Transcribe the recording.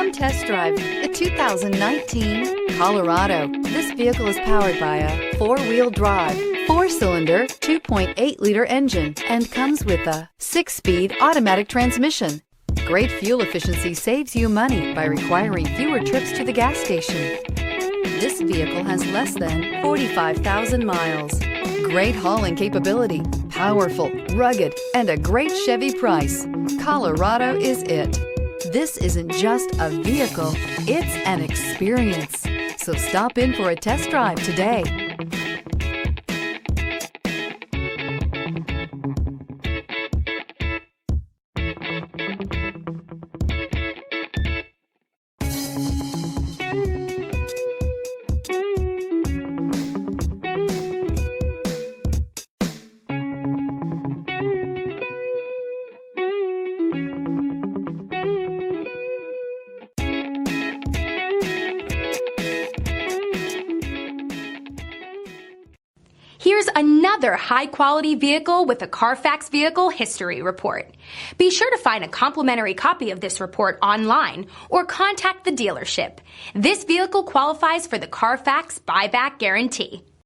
Come test drive the 2019 Colorado. This vehicle is powered by a four-wheel drive, four-cylinder, 2.8-liter engine and comes with a 6-speed automatic transmission. Great fuel efficiency saves you money by requiring fewer trips to the gas station. This vehicle has less than 45,000 miles. Great hauling capability, powerful, rugged, and a great Chevy price. Colorado is it. This isn't just a vehicle, it's an experience. So stop in for a test drive today. Here's another high-quality vehicle with a Carfax Vehicle History Report. Be sure to find a complimentary copy of this report online or contact the dealership. This vehicle qualifies for the Carfax Buyback Guarantee.